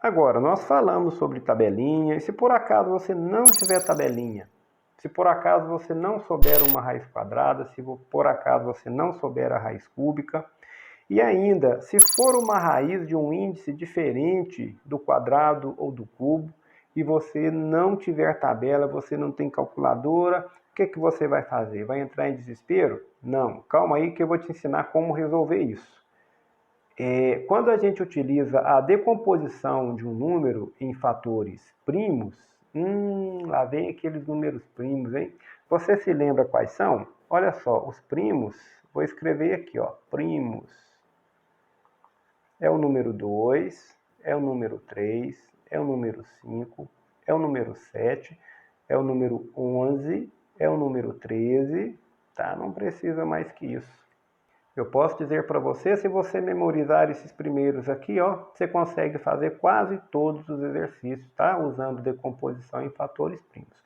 Agora, nós falamos sobre tabelinha, e se por acaso você não tiver tabelinha, se por acaso você não souber uma raiz quadrada, se por acaso você não souber a raiz cúbica, e ainda, se for uma raiz de um índice diferente do quadrado ou do cubo, e você não tiver tabela, você não tem calculadora, o que você vai fazer? Vai entrar em desespero? Não, calma aí que eu vou te ensinar como resolver isso. Quando a gente utiliza a decomposição de um número em fatores primos, lá vem aqueles números primos, hein? Você se lembra quais são? Olha só, os primos, vou escrever aqui, ó, primos. É o número 2, é o número 3, é o número 5, é o número 7, é o número 11, é o número 13, tá? Não precisa mais que isso. Eu posso dizer para você, se você memorizar esses primeiros aqui, ó, você consegue fazer quase todos os exercícios, tá? Usando decomposição em fatores primos.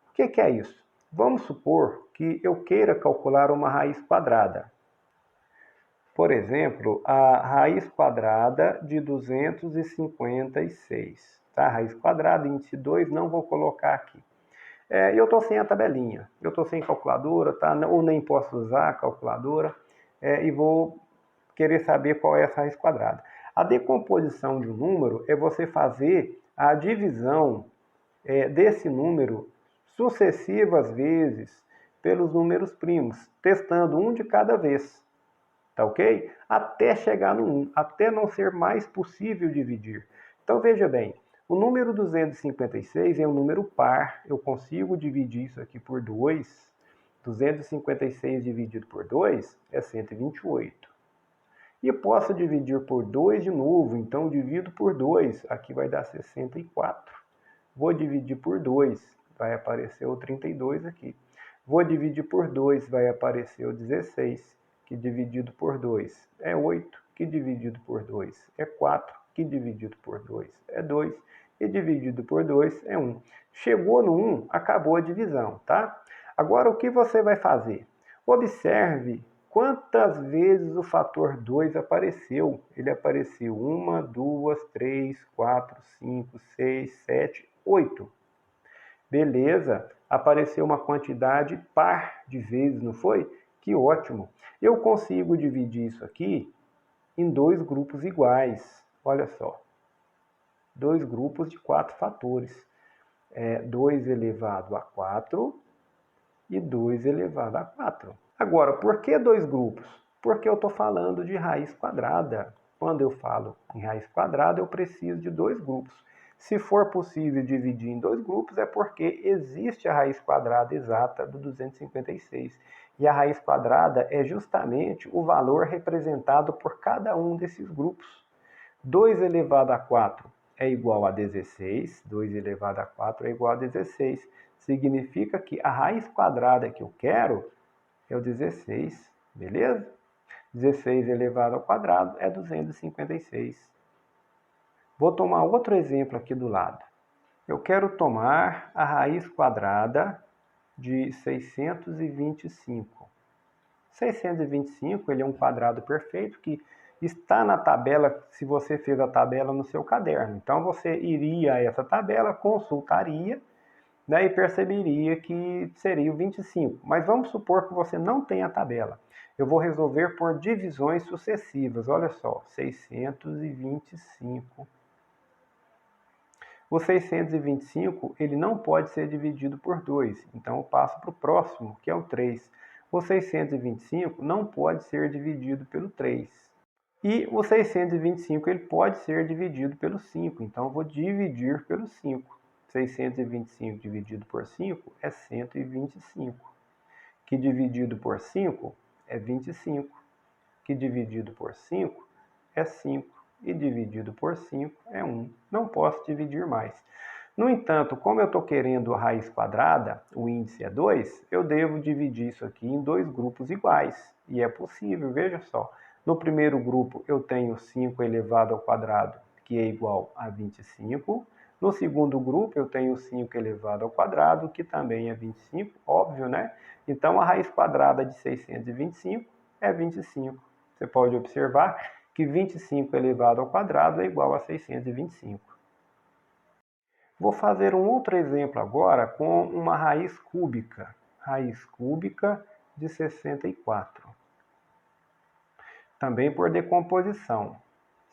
O que é isso? Vamos supor que eu queira calcular uma raiz quadrada. Por exemplo, a raiz quadrada de 256, tá? Raiz quadrada, índice 2, não vou colocar aqui. Eu estou sem a tabelinha, eu estou sem calculadora, tá? Ou nem posso usar a calculadora, e vou querer saber qual é essa raiz quadrada. A decomposição de um número é você fazer a divisão desse número sucessivas vezes pelos números primos, testando um de cada vez, tá ok? Até chegar no 1, até não ser mais possível dividir. Então veja bem, o número 256 é um número par, eu consigo dividir isso aqui por 2, 256 dividido por 2 é 128. E posso dividir por 2 de novo, então divido por 2, aqui vai dar 64. Vou dividir por 2, vai aparecer o 32 aqui. Vou dividir por 2, vai aparecer o 16, que dividido por 2 é 8, que dividido por 2 é 4, que dividido por 2 é 2, e dividido por 2 é 1. Chegou no 1, acabou a divisão, tá? Agora, o que você vai fazer? Observe quantas vezes o fator 2 apareceu. Ele apareceu 1, 2, 3, 4, 5, 6, 7, 8. Beleza, apareceu uma quantidade par de vezes, não foi? Que ótimo. Eu consigo dividir isso aqui em dois grupos iguais. Olha só. Dois grupos de 4 fatores. 2 elevado a 4 e 2 elevado a 4. Agora, por que dois grupos? Porque eu estou falando de raiz quadrada. Quando eu falo em raiz quadrada, eu preciso de dois grupos. Se for possível dividir em dois grupos, é porque existe a raiz quadrada exata do 256. E a raiz quadrada é justamente o valor representado por cada um desses grupos. 2 elevado a 4 é igual a 16, 2 elevado a 4 é igual a 16. Significa que a raiz quadrada que eu quero é o 16, beleza? 16 elevado ao quadrado é 256. Vou tomar outro exemplo aqui do lado. Eu quero tomar a raiz quadrada de 625. 625 ele é um quadrado perfeito que está na tabela, se você fez a tabela no seu caderno. Então você iria a essa tabela, consultaria, né, e perceberia que seria o 25. Mas vamos supor que você não tenha a tabela. Eu vou resolver por divisões sucessivas. Olha só, 625. O 625 ele não pode ser dividido por 2. Então eu passo para o próximo, que é o 3. O 625 não pode ser dividido pelo 3. E o 625 ele pode ser dividido pelo 5. Então eu vou dividir pelo 5. 625 dividido por 5 é 125. Que dividido por 5 é 25. Que dividido por 5 é 5. E dividido por 5 é 1. Não posso dividir mais. No entanto, como eu estou querendo a raiz quadrada, o índice é 2, eu devo dividir isso aqui em dois grupos iguais. E é possível, veja só. No primeiro grupo eu tenho 5 elevado ao quadrado, que é igual a 25. No segundo grupo eu tenho 5 elevado ao quadrado, que também é 25, óbvio, né? Então a raiz quadrada de 625 é 25. Você pode observar que 25 elevado ao quadrado é igual a 625. Vou fazer um outro exemplo agora com uma raiz cúbica. Raiz cúbica de 64. Também por decomposição.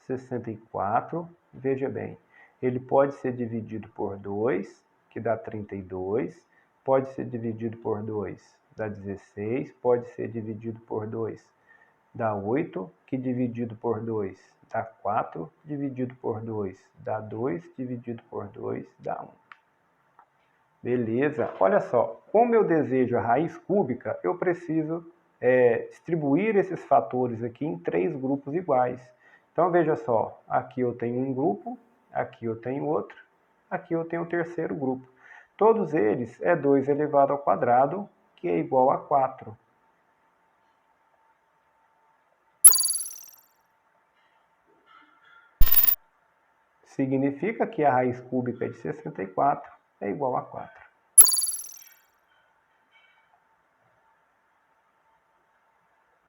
64, veja bem, ele pode ser dividido por 2, que dá 32. Pode ser dividido por 2, dá 16. Pode ser dividido por 2, dá 8, que dividido por 2 dá 4, dividido por 2 dá 2, dividido por 2 dá 1. Beleza, olha só, como eu desejo a raiz cúbica, eu preciso distribuir esses fatores aqui em 3 grupos iguais. Então veja só, aqui eu tenho um grupo, aqui eu tenho outro, aqui eu tenho o terceiro grupo. Todos eles é 2 elevado ao quadrado, que é igual a 4. Significa que a raiz cúbica de 64 é igual a 4.